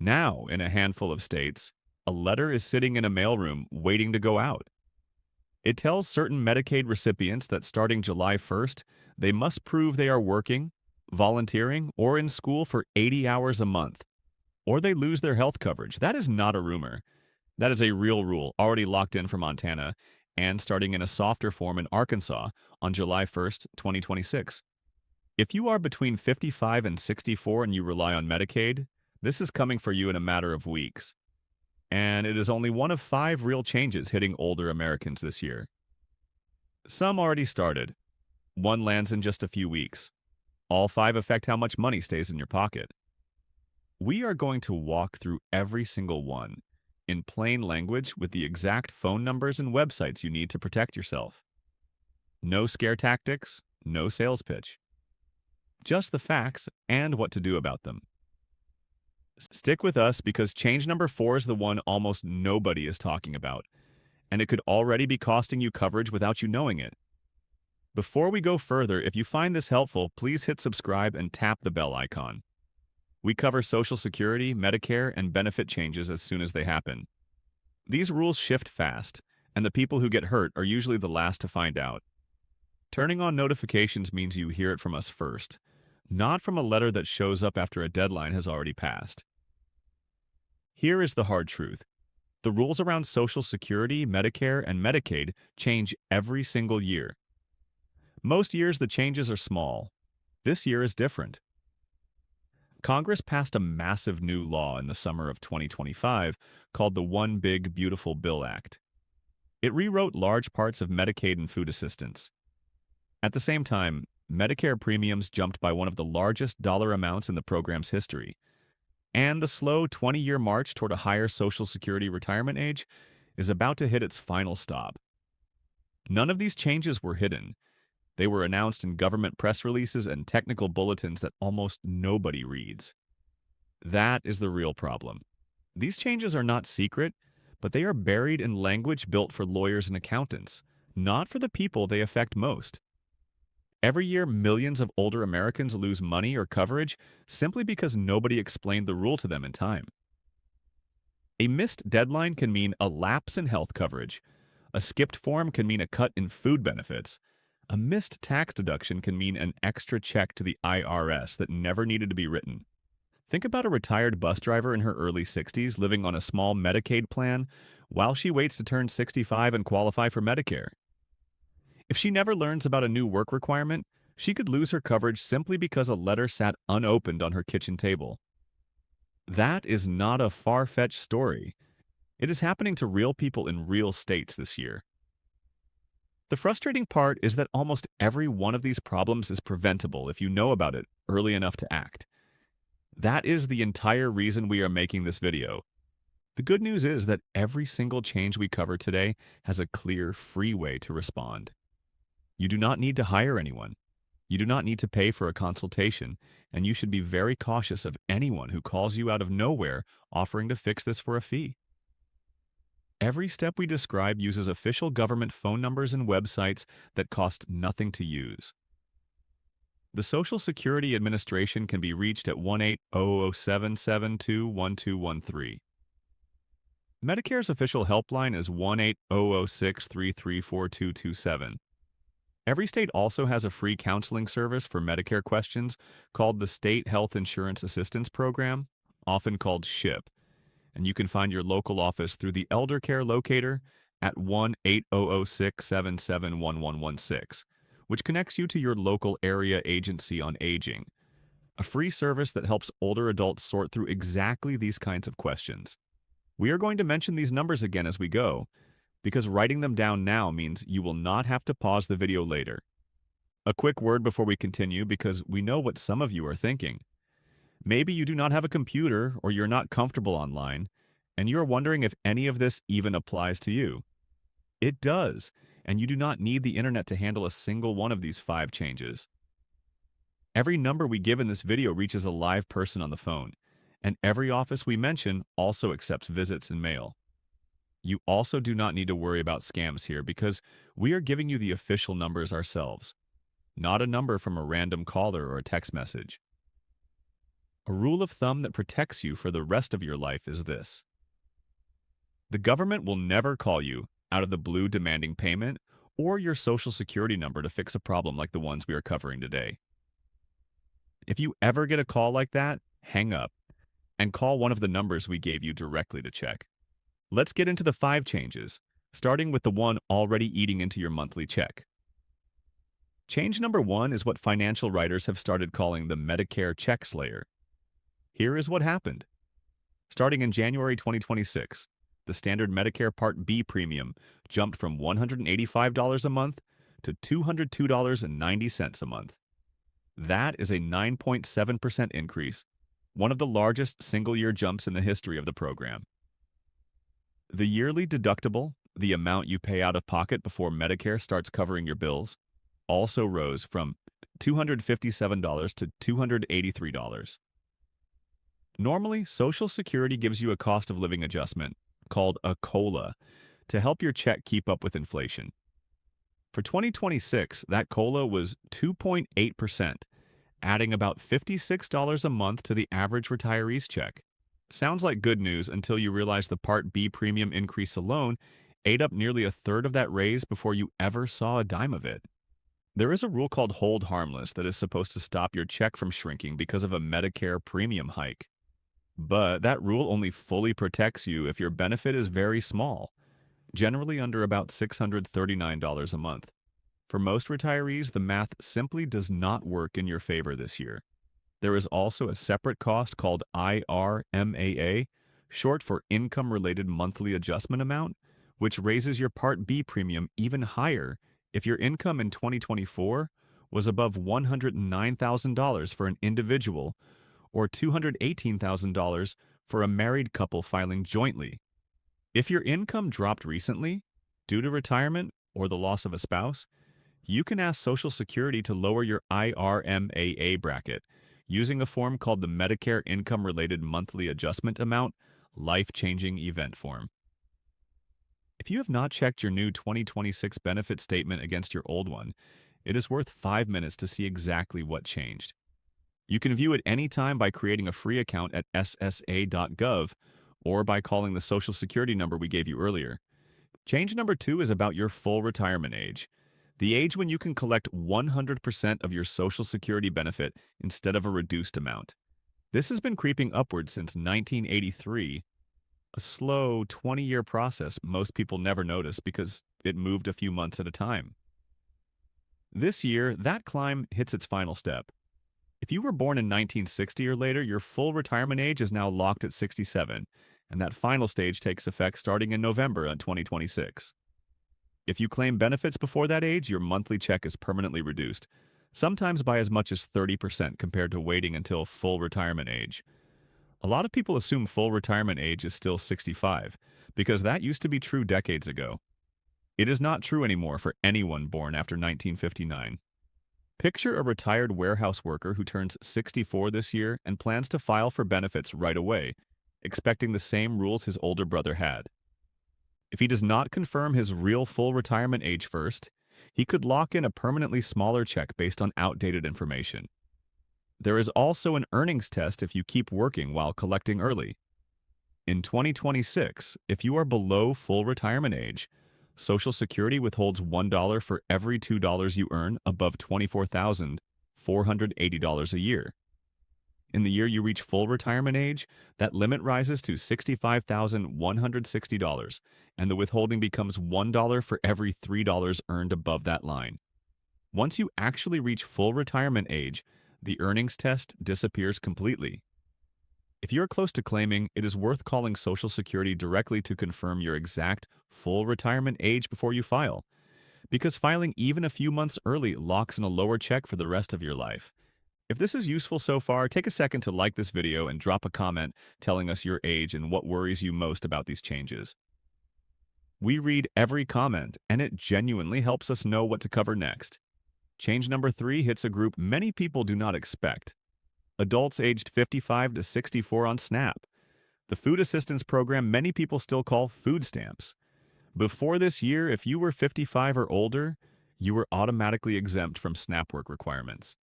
Now, in a handful of states, a letter is sitting in a mailroom waiting to go out. It tells certain Medicaid recipients that starting July 1st, they must prove they are working, volunteering, or in school for 80 hours a month, or they lose their health coverage. That is not a rumor. That is a real rule already locked in for Montana and starting in a softer form in Arkansas on July 1st, 2026. If you are between 55 and 64 and you rely on Medicaid, this is coming for you in a matter of weeks. And it is only one of 5 real changes hitting older Americans this year. Some already started. One lands in just a few weeks. All 5 affect how much money stays in your pocket. We are going to walk through every single one in plain language with the exact phone numbers and websites you need to protect yourself. No scare tactics, no sales pitch. Just the facts and what to do about them. Stick with us because change number 4 is the one almost nobody is talking about, and it could already be costing you coverage without you knowing it. Before we go further, if you find this helpful, please hit subscribe and tap the bell icon. We cover Social Security, Medicare, and benefit changes as soon as they happen. These rules shift fast, and the people who get hurt are usually the last to find out. Turning on notifications means you hear it from us first, not from a letter that shows up after a deadline has already passed. Here is the hard truth. The rules around Social Security, Medicare, and Medicaid change every single year. Most years the changes are small. This year is different. Congress passed a massive new law in the summer of 2025 called the One Big Beautiful Bill Act. It rewrote large parts of Medicaid and food assistance. At the same time, Medicare premiums jumped by one of the largest dollar amounts in the program's history, and the slow 20-year march toward a higher Social Security retirement age is about to hit its final stop. None of these changes were hidden. They were announced in government press releases and technical bulletins that almost nobody reads. That is the real problem. These changes are not secret, but they are buried in language built for lawyers and accountants, not for the people they affect most. Every year, millions of older Americans lose money or coverage simply because nobody explained the rule to them in time. A missed deadline can mean a lapse in health coverage. A skipped form can mean a cut in food benefits. A missed tax deduction can mean an extra check to the IRS that never needed to be written. Think about a retired bus driver in her early 60s living on a small Medicaid plan while she waits to turn 65 and qualify for Medicare. If she never learns about a new work requirement, she could lose her coverage simply because a letter sat unopened on her kitchen table. That is not a far-fetched story. It is happening to real people in real states this year. The frustrating part is that almost every one of these problems is preventable if you know about it early enough to act. That is the entire reason we are making this video. The good news is that every single change we cover today has a clear, free way to respond. You do not need to hire anyone. You do not need to pay for a consultation, and you should be very cautious of anyone who calls you out of nowhere offering to fix this for a fee. Every step we describe uses official government phone numbers and websites that cost nothing to use. The Social Security Administration can be reached at 1-800-772-1213. Medicare's official helpline is 1-800-633-4227. Every state also has a free counseling service for Medicare questions called the State Health Insurance Assistance Program, often called SHIP, and you can find your local office through the Elder Care Locator at 1-800-677-1116, which connects you to your local area agency on aging, a free service that helps older adults sort through exactly these kinds of questions. We are going to mention these numbers again as we go, because writing them down now means you will not have to pause the video later. A quick word before we continue, because we know what some of you are thinking. Maybe you do not have a computer or you're not comfortable online, and you're wondering if any of this even applies to you. It does, and you do not need the internet to handle a single one of these 5 changes. Every number we give in this video reaches a live person on the phone, and every office we mention also accepts visits and mail. You also do not need to worry about scams here because we are giving you the official numbers ourselves, not a number from a random caller or a text message. A rule of thumb that protects you for the rest of your life is this: the government will never call you out of the blue demanding payment or your social security number to fix a problem like the ones we are covering today. If you ever get a call like that, hang up and call one of the numbers we gave you directly to check. Let's get into the 5 changes, starting with the one already eating into your monthly check. Change number 1 is what financial writers have started calling the Medicare check slayer. Here is what happened. Starting in January 2026, the standard Medicare Part B premium jumped from $185 a month to $202.90 a month. That is a 9.7% increase, one of the largest single-year jumps in the history of the program. The yearly deductible, the amount you pay out of pocket before Medicare starts covering your bills, also rose from $257 to $283. Normally, Social Security gives you a cost of living adjustment, called a COLA, to help your check keep up with inflation. For 2026, that COLA was 2.8%, adding about $56 a month to the average retiree's check. Sounds like good news until you realize the Part B premium increase alone ate up nearly a third of that raise before you ever saw a dime of it. There is a rule called hold harmless that is supposed to stop your check from shrinking because of a Medicare premium hike. But that rule only fully protects you if your benefit is very small, generally under about $639 a month. For most retirees, the math simply does not work in your favor this year. There is also a separate cost called IRMAA, short for Income-Related Monthly Adjustment Amount, which raises your Part B premium even higher if your income in 2024 was above $109,000 for an individual or $218,000 for a married couple filing jointly. If your income dropped recently, due to retirement or the loss of a spouse, you can ask Social Security to lower your IRMAA bracket using a form called the Medicare Income-Related Monthly Adjustment Amount Life-Changing Event Form. If you have not checked your new 2026 benefit statement against your old one, it is worth 5 minutes to see exactly what changed. You can view it anytime by creating a free account at ssa.gov or by calling the Social Security number we gave you earlier. Change number 2 is about your full retirement age, the age when you can collect 100% of your Social Security benefit instead of a reduced amount. This has been creeping upwards since 1983, a slow 20-year process most people never notice because it moved a few months at a time. This year, that climb hits its final step. If you were born in 1960 or later, your full retirement age is now locked at 67, and that final stage takes effect starting in November of 2026. If you claim benefits before that age, your monthly check is permanently reduced, sometimes by as much as 30% compared to waiting until full retirement age. A lot of people assume full retirement age is still 65, because that used to be true decades ago. It is not true anymore for anyone born after 1959. Picture a retired warehouse worker who turns 64 this year and plans to file for benefits right away, expecting the same rules his older brother had. If he does not confirm his real full retirement age first, he could lock in a permanently smaller check based on outdated information. There is also an earnings test if you keep working while collecting early. In 2026, if you are below full retirement age, Social Security withholds $1 for every $2 you earn above $24,480 a year. In the year you reach full retirement age, that limit rises to $65,160, and the withholding becomes $1 for every $3 earned above that line. Once you actually reach full retirement age, the earnings test disappears completely. If you're close to claiming, it is worth calling Social Security directly to confirm your exact full retirement age before you file, because filing even a few months early locks in a lower check for the rest of your life. If this is useful so far, take a second to like this video and drop a comment telling us your age and what worries you most about these changes. We read every comment, and it genuinely helps us know what to cover next. Change number 3 hits a group many people do not expect: adults aged 55 to 64 on SNAP, the food assistance program many people still call food stamps. Before this year, if you were 55 or older, you were automatically exempt from SNAP work requirements.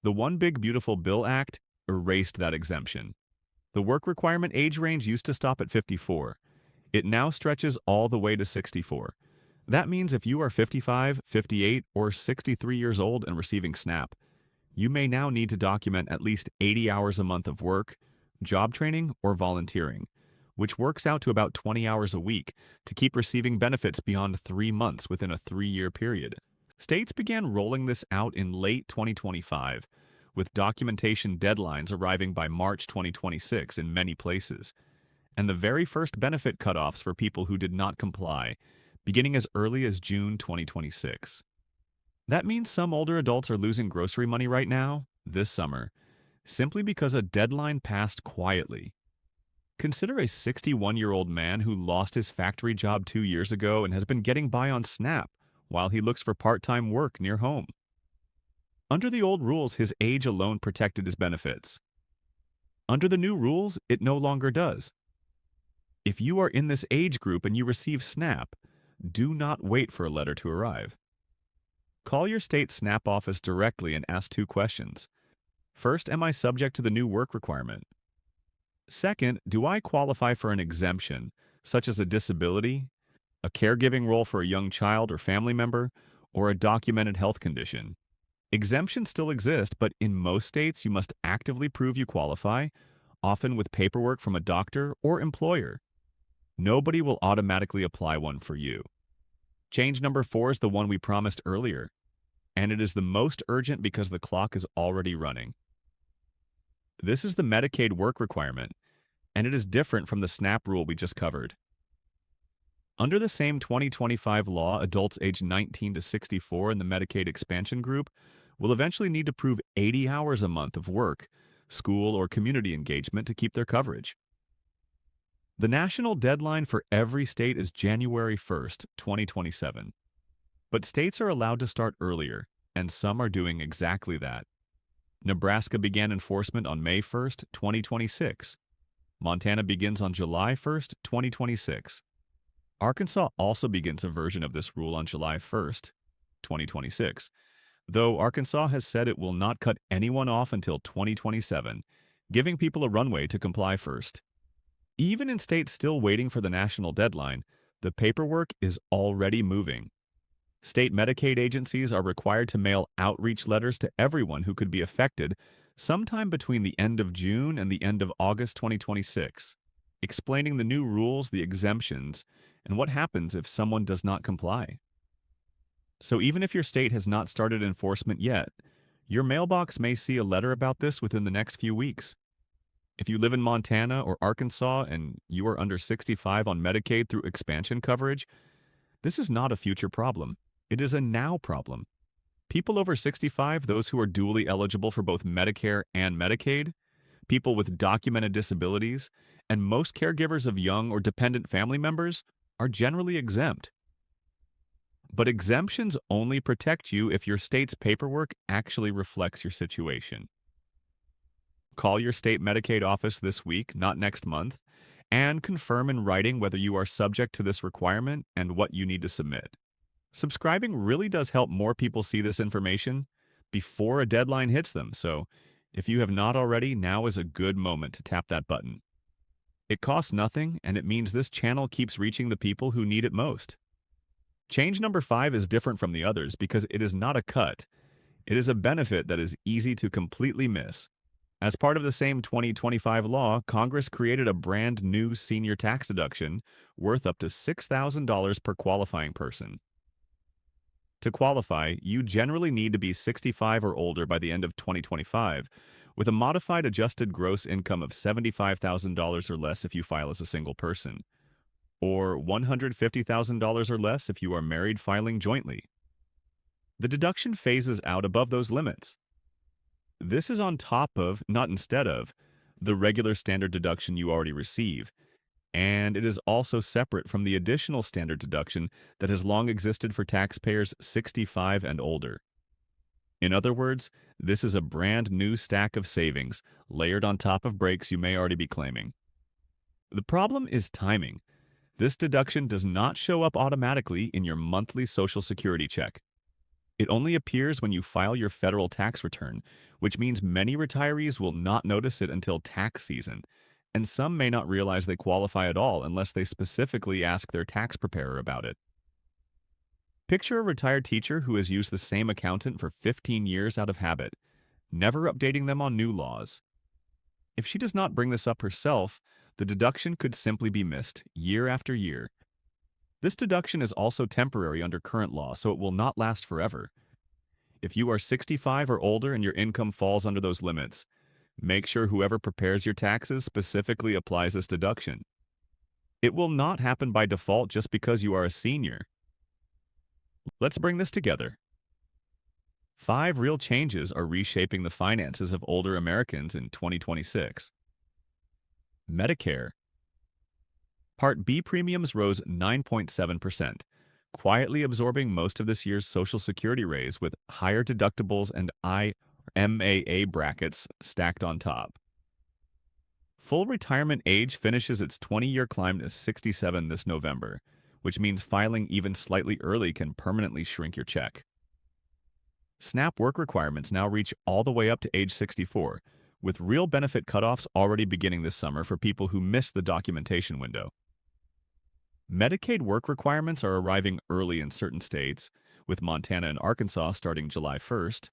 The One Big Beautiful Bill Act erased that exemption. The work requirement age range used to stop at 54. It now stretches all the way to 64. That means if you are 55, 58, or 63 years old and receiving SNAP, you may now need to document at least 80 hours a month of work, job training, or volunteering, which works out to about 20 hours a week to keep receiving benefits beyond 3 months within a 3-year period. States began rolling this out in late 2025, with documentation deadlines arriving by March 2026 in many places, and the very first benefit cutoffs for people who did not comply, beginning as early as June 2026. That means some older adults are losing grocery money right now, this summer, simply because a deadline passed quietly. Consider a 61-year-old man who lost his factory job 2 years ago and has been getting by on SNAP while he looks for part-time work near home. Under the old rules, his age alone protected his benefits. Under the new rules, it no longer does. If you are in this age group and you receive SNAP, do not wait for a letter to arrive. Call your state SNAP office directly and ask 2 questions. First, am I subject to the new work requirement? Second, do I qualify for an exemption, such as a disability, a caregiving role for a young child or family member, or a documented health condition? Exemptions still exist, but in most states you must actively prove you qualify, often with paperwork from a doctor or employer. Nobody will automatically apply one for you. Change number 4 is the one we promised earlier, and it is the most urgent because the clock is already running. This is the Medicaid work requirement, and it is different from the SNAP rule we just covered. Under the same 2025 law, adults aged 19 to 64 in the Medicaid expansion group will eventually need to prove 80 hours a month of work, school, or community engagement to keep their coverage. The national deadline for every state is January 1st, 2027. But states are allowed to start earlier, and some are doing exactly that. Nebraska began enforcement on May 1st, 2026. Montana begins on July 1st, 2026. Arkansas also begins a version of this rule on July 1st, 2026, though Arkansas has said it will not cut anyone off until 2027, giving people a runway to comply first. Even in states still waiting for the national deadline, the paperwork is already moving. State Medicaid agencies are required to mail outreach letters to everyone who could be affected sometime between the end of June and the end of August 2026, explaining the new rules, the exemptions, and what happens if someone does not comply. So even if your state has not started enforcement yet, your mailbox may see a letter about this within the next few weeks. If you live in Montana or Arkansas and you are under 65 on Medicaid through expansion coverage, this is not a future problem. It is a now problem. People over 65, those who are dually eligible for both Medicare and Medicaid, people with documented disabilities, and most caregivers of young or dependent family members are generally exempt. But exemptions only protect you if your state's paperwork actually reflects your situation. Call your state Medicaid office this week, not next month, and confirm in writing whether you are subject to this requirement and what you need to submit. Subscribing really does help more people see this information before a deadline hits them, so if you have not already, now is a good moment to tap that button. It costs nothing, and it means this channel keeps reaching the people who need it most. Change number 5 is different from the others because it is not a cut. It is a benefit that is easy to completely miss. As part of the same 2025 law, Congress created a brand new senior tax deduction worth up to $6,000 per qualifying person. To qualify, you generally need to be 65 or older by the end of 2025, with a modified adjusted gross income of $75,000 or less if you file as a single person, or $150,000 or less if you are married filing jointly. The deduction phases out above those limits. This is on top of, not instead of, the regular standard deduction you already receive, and it is also separate from the additional standard deduction that has long existed for taxpayers 65 and older. In other words, this is a brand new stack of savings layered on top of breaks you may already be claiming. The problem is timing. This deduction does not show up automatically in your monthly Social Security check. It only appears when you file your federal tax return, which means many retirees will not notice it until tax season, and some may not realize they qualify at all unless they specifically ask their tax preparer about it. Picture a retired teacher who has used the same accountant for 15 years out of habit, never updating them on new laws. If she does not bring this up herself, the deduction could simply be missed year after year. This deduction is also temporary under current law, so it will not last forever. If you are 65 or older and your income falls under those limits, make sure whoever prepares your taxes specifically applies this deduction. It will not happen by default just because you are a senior. Let's bring this together. 5 real changes are reshaping the finances of older Americans in 2026. Medicare. Part B premiums rose 9.7%, quietly absorbing most of this year's Social Security raise with higher deductibles and IMAA brackets stacked on top. Full retirement age finishes its 20-year climb to 67 this November, which means filing even slightly early can permanently shrink your check. SNAP work requirements now reach all the way up to age 64, with real benefit cutoffs already beginning this summer for people who missed the documentation window. Medicaid work requirements are arriving early in certain states, with Montana and Arkansas starting July 1st,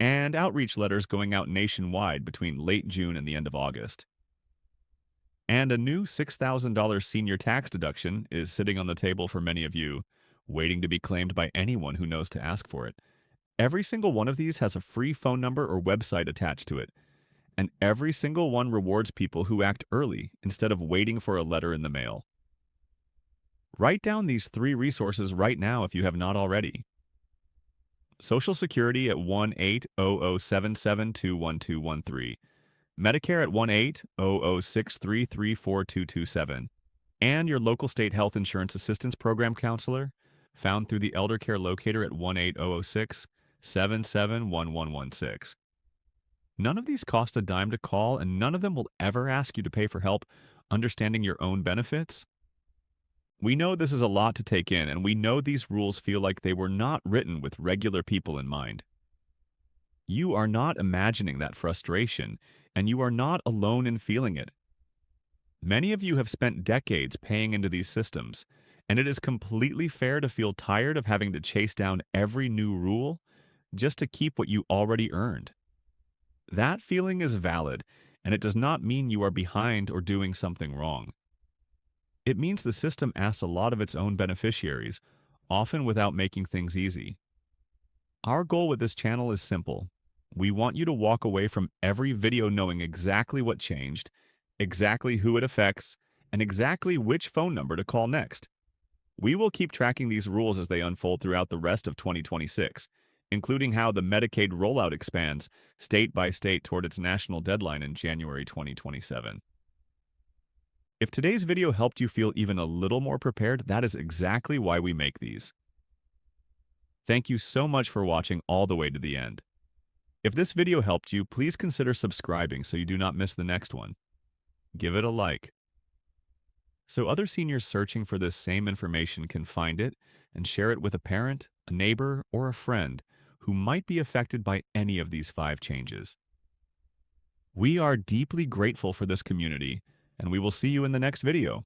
and outreach letters going out nationwide between late June and the end of August. And a new $6,000 senior tax deduction is sitting on the table for many of you, waiting to be claimed by anyone who knows to ask for it. Every single one of these has a free phone number or website attached to it, and every single one rewards people who act early instead of waiting for a letter in the mail. Write down these 3 resources right now if you have not already. Social Security at 1-800-772-1213, Medicare at 1-800-633-4227, and your local state health insurance assistance program counselor, found through the Elder Care Locator at 1-800-677-1116. None of these cost a dime to call, and none of them will ever ask you to pay for help understanding your own benefits. We know this is a lot to take in, and we know these rules feel like they were not written with regular people in mind. You are not imagining that frustration, and you are not alone in feeling it. Many of you have spent decades paying into these systems, and it is completely fair to feel tired of having to chase down every new rule just to keep what you already earned. That feeling is valid, and it does not mean you are behind or doing something wrong. It means the system asks a lot of its own beneficiaries, often without making things easy. Our goal with this channel is simple. We want you to walk away from every video knowing exactly what changed, exactly who it affects, and exactly which phone number to call next. We will keep tracking these rules as they unfold throughout the rest of 2026, including how the Medicaid rollout expands state by state toward its national deadline in January 2027. If today's video helped you feel even a little more prepared, that is exactly why we make these. Thank you so much for watching all the way to the end. If this video helped you, please consider subscribing so you do not miss the next one. Give it a like, so other seniors searching for this same information can find it and share it with a parent, a neighbor, or a friend who might be affected by any of these 5 changes. We are deeply grateful for this community, and we will see you in the next video.